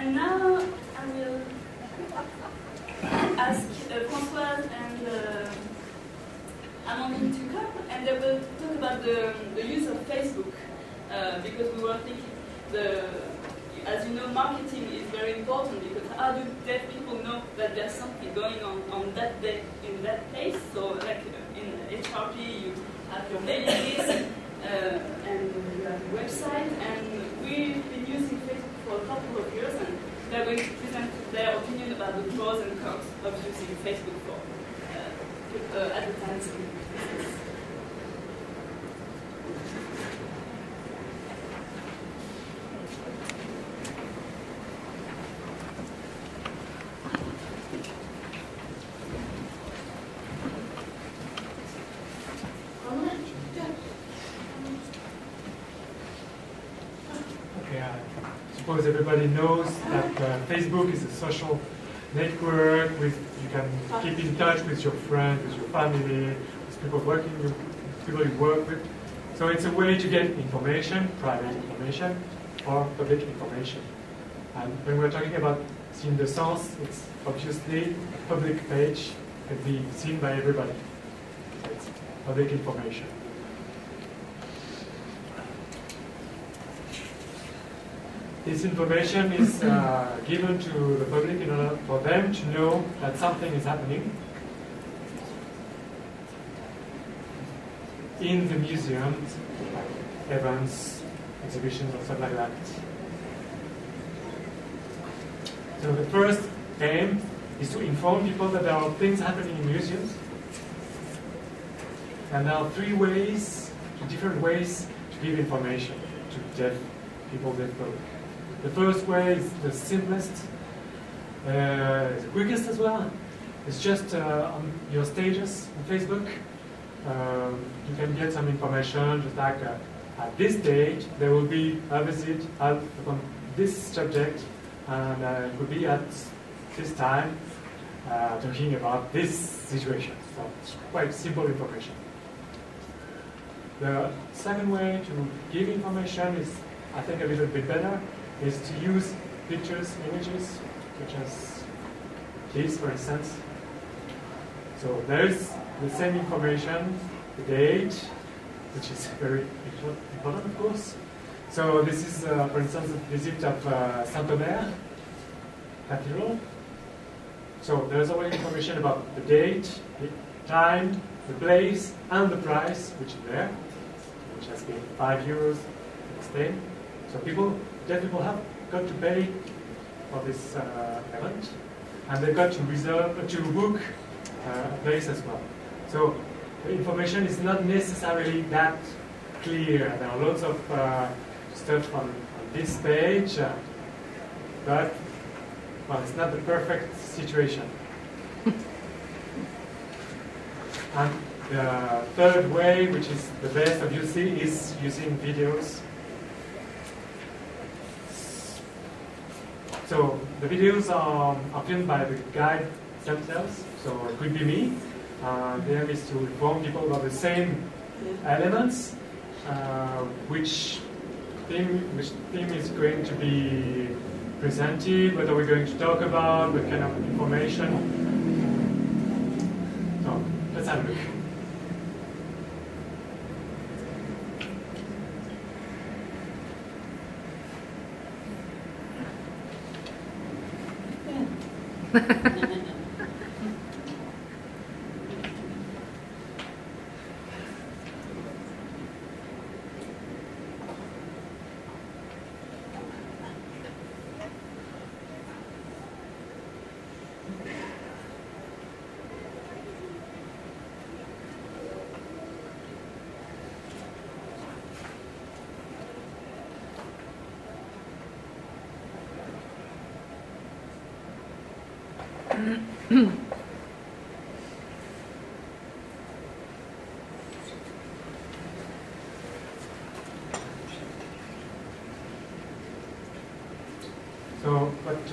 And now I will ask Françoise and Amandine to come, and they will talk about the use of Facebook, because we were thinking, as you know, marketing is very important, because how do deaf people know that there's something going on that day in that place? So like in HRP, you have your mailing list, and you have a website, and we've been using Facebook for a couple of years, and they're going to present their opinion about the pros and cons of using Facebook for advertising. Suppose everybody knows that Facebook is a social network with you can keep in touch with your friends, with your family, with people with people you work with. So it's a way to get information, private information, or public information. And when we're talking about seeing the source, it's obviously a public page can be seen by everybody. So it's public information. This information is given to the public in order for them to know that something is happening in the museums, events, exhibitions, or stuff like that. So the first aim is to inform people that there are things happening in museums. And there are different ways to give information to deaf people, deaf public. The first way is the simplest, the quickest as well. It's just on your status on Facebook. You can get some information, just like at this date, there will be a visit on this subject, and it will be at this time talking about this situation. So it's quite simple information. The second way to give information is, I think, a little bit better, is to use pictures, images, such as this, for instance. So there's the same information, the date, which is very important, of course. So this is, for instance, a visit of Saint-Omer Cathedral. So there's already information about the date, the time, the place, and the price, which is there, which has been €5 to stay. So deaf people have got to pay for this event, and they've got to book a place as well. So the information is not necessarily that clear. There are lots of stuff on this page, but well, it's not the perfect situation. And the third way, which is the best obviously, is using videos. So the videos are filmed by the guide themselves, so it could be me. The aim is to inform people about the same elements, which theme is going to be presented, what are we going to talk about, what kind of information. So let's have a look. So what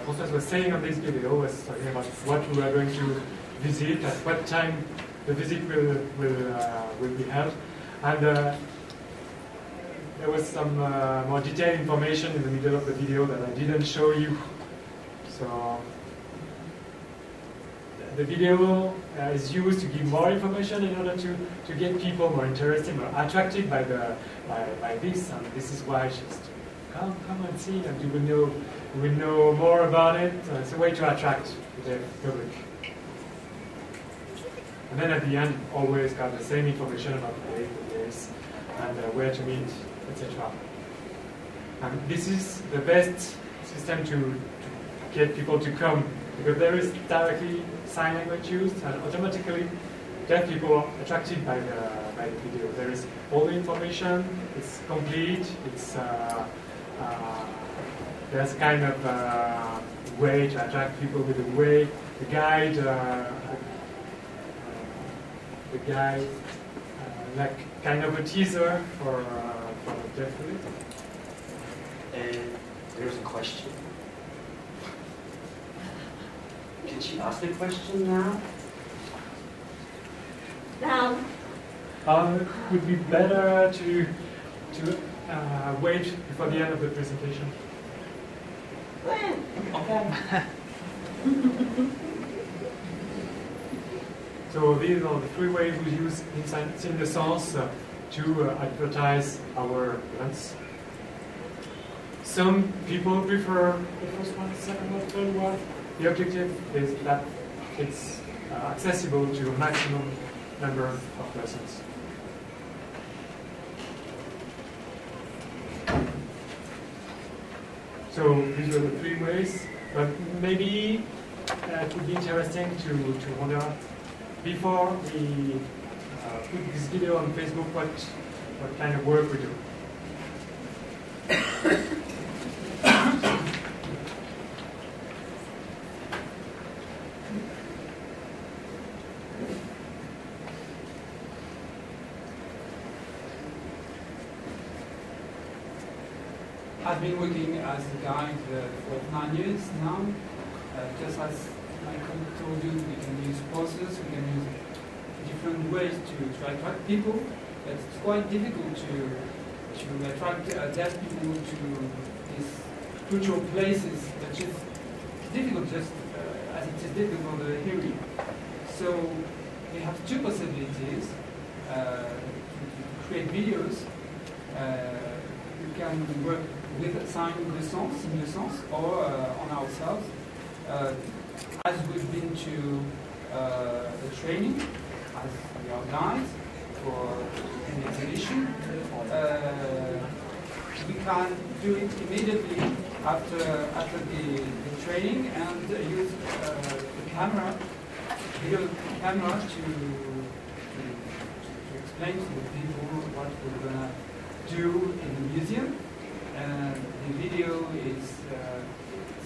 Françoise was saying on this video was talking about what we are going to visit, at what time the visit will be held, and there was some more detailed information in the middle of the video that I didn't show you. So the video is used to give more information in order to get people more interested or attracted by this, and this is why just come and see, and you will know more about it. It's a way to attract the public. And then at the end, always got the same information about the place and where to meet, etc. And this is the best system to get people to come, because there is directly sign language used, and automatically deaf people are attracted by the video. There is all the information, it's complete, it's there's kind of way to attract people with the way, the guide, like kind of a teaser for the deaf community. And there's a question. Can she ask the question now? Now. It would be better to wait before the end of the presentation. Okay. So these are the three ways we use in the Sens to advertise our events. Some people prefer the first one, the second one, third one. The objective is that it's accessible to a maximum number of persons. So these are the three ways, but maybe it would be interesting to wonder, before we put this video on Facebook, what kind of work we do. I've been working as a guide for 9 years now. Just as Michael told you, we can use posters, we can use different ways to attract people. But it's quite difficult to attract deaf people to these cultural places, which is difficult just as it is difficult for the hearing. So we have two possibilities to create videos. We can work with sign de sens, in the sense, or on ourselves. As we've been to the training, as we are guides for an exhibition, we can do it immediately after the training and use the camera, video camera to explain to the people what we're gonna do in the museum. And the video is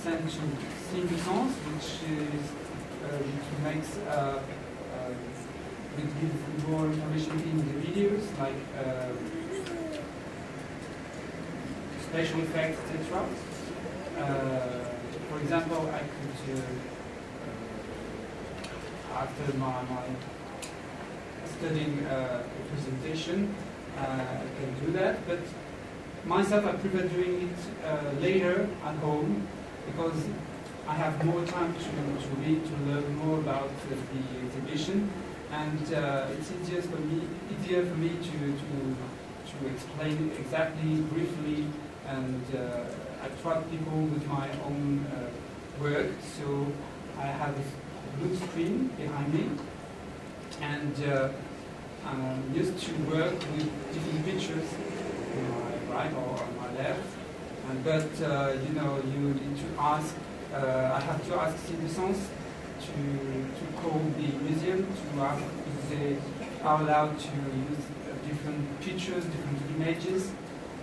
sent to Signes du Sens, which makes we give more information in the videos, like special effects, etc. For example, I could after my studying a presentation, I can do that, but myself, I prefer doing it later at home, because I have more time to read, to learn more about the exhibition, and it's easier for me to explain exactly, briefly, and attract people with my own work. So I have a blue screen behind me, and I'm used to work with different pictures on my right or on my left. But you know, you need to ask. I have to ask Signes du Sens to call the museum to ask if they are allowed to use different pictures, different images,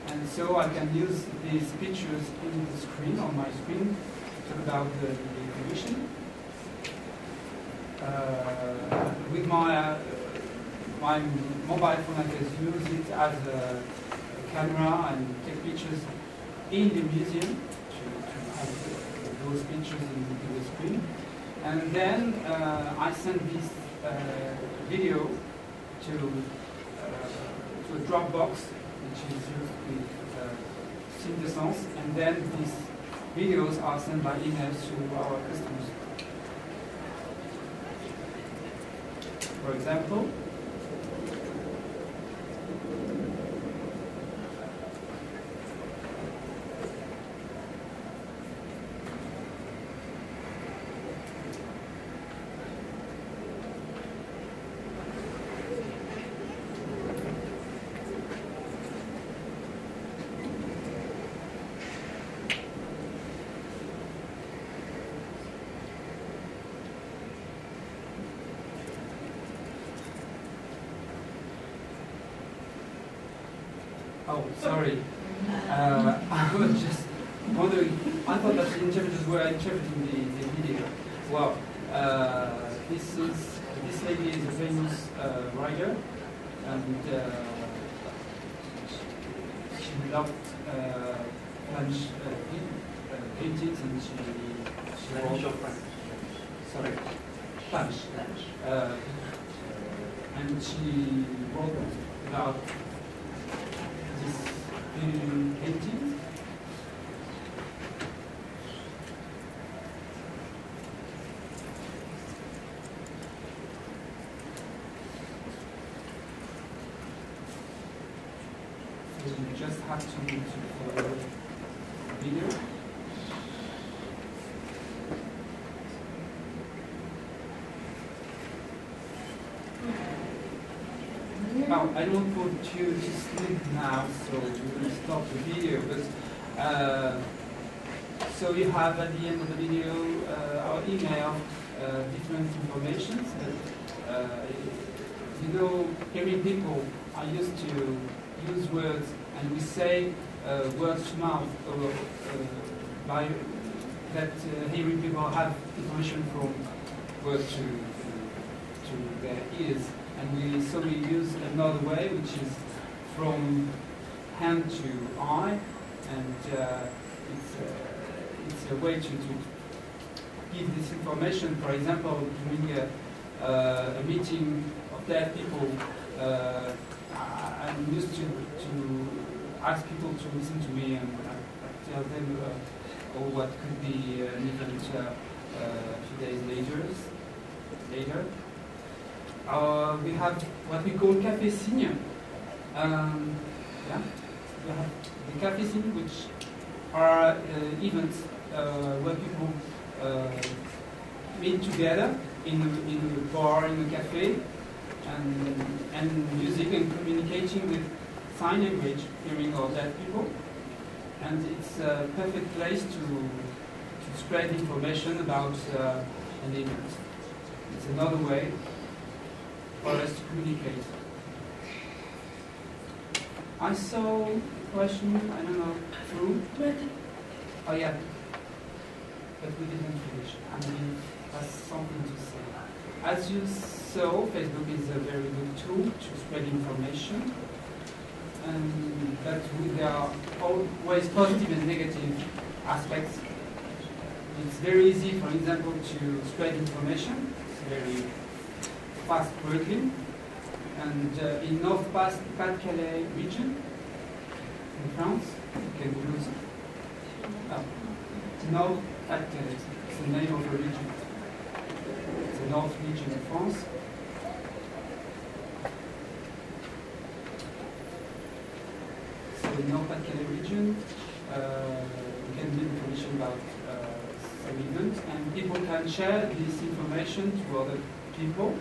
and so I can use these pictures in the screen, on my screen, to talk about the exhibition. With my mobile phone, I can use it as a camera and take pictures in the museum to have those pictures in the screen. And then I send this video to to a Dropbox, which is used with Synthesence, and then these videos are sent by email to our customers. For example, oh, sorry. I was just wondering, I thought that the interpreters were interpreting the video. Well, this lady is a famous writer, and she loved French paintings, and she wrote sorry, French. And she wrote about this painting. So you just have to follow the video. Now, I don't want you to sleep now, so we will stop the video. But so you have at the end of the video our email, different information. You know, hearing people are used to use words, and we say words to mouth, by that hearing people have information from words to their ears. And so we use another way, which is from hand to eye, and it's a way to give this information. For example, during a meeting of deaf people, I'm used to ask people to listen to me, and I tell them what could be an event a few days later. We have what we call Café Signe. Yeah, we have the Café Signe, which are events where people meet together in a bar, in a cafe, and music and communicating with sign language, hearing or deaf people. And it's a perfect place to spread information about an event. It's another way for us to communicate. I saw a question, I don't know, through? Oh yeah, but we didn't finish. I mean, that's something to say. As you saw, Facebook is a very good tool to spread information, but there are always positive and negative aspects. It's very easy, for example, to spread information. It's very fast working, and in North Pas-de-Calais region in France, you can use North Pas-de-Calais. It's the name of a region. It's the North region of France. So in North Pas-de-Calais region, you can get information about some event, and people can share this information to other people.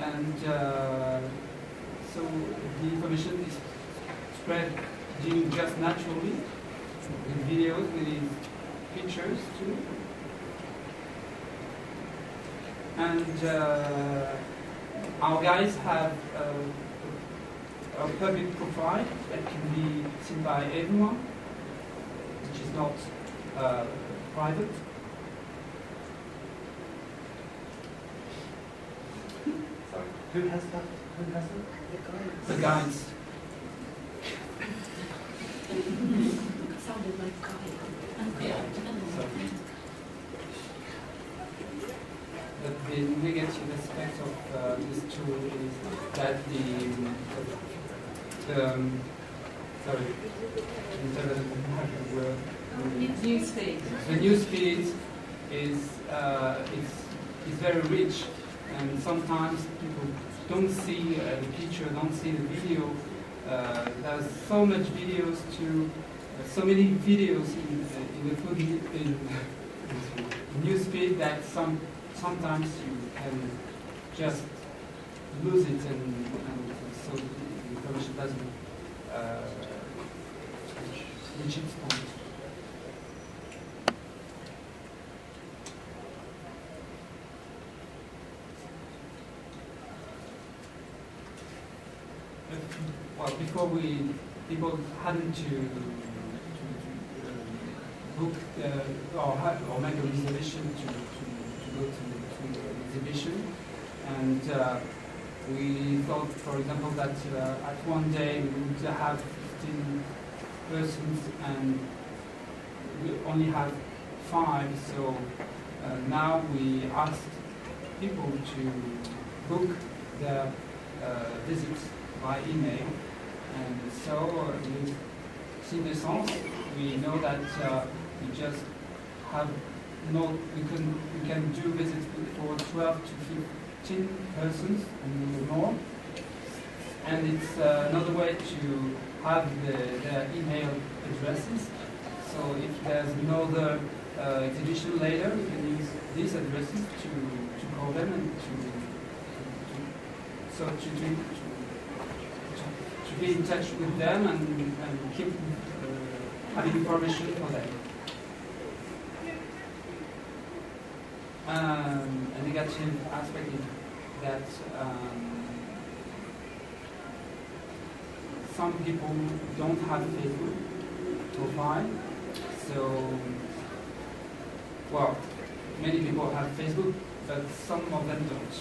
And so the information is spread just naturally, with videos, with pictures too. And our guys have a public profile that can be seen by everyone, which is not private. Who has that? Who has it? The guides. Sounded like But the negative aspect of this tool is that sorry, Newsfeed. the newsfeed is very rich, and sometimes people don't see the picture, don't see the video. There's so much videos so many videos in the food in newsfeed that sometimes you can just lose it, and so the information doesn't reach its point. Well, before people hadn't to book or make a reservation to go to the exhibition, and we thought, for example, that at one day we would have 15 persons, and we only have 5. So now we asked people to book their visits by email, and so with Cinescence, we know that we just have we can do visits for 12 to 15 persons and more, and it's another way to have their email addresses. So if there's another exhibition later, we can use these addresses to call them and to be in touch with them and keep having information for them. A negative aspect is that some people don't have Facebook profile, so, well, many people have Facebook, but some of them don't.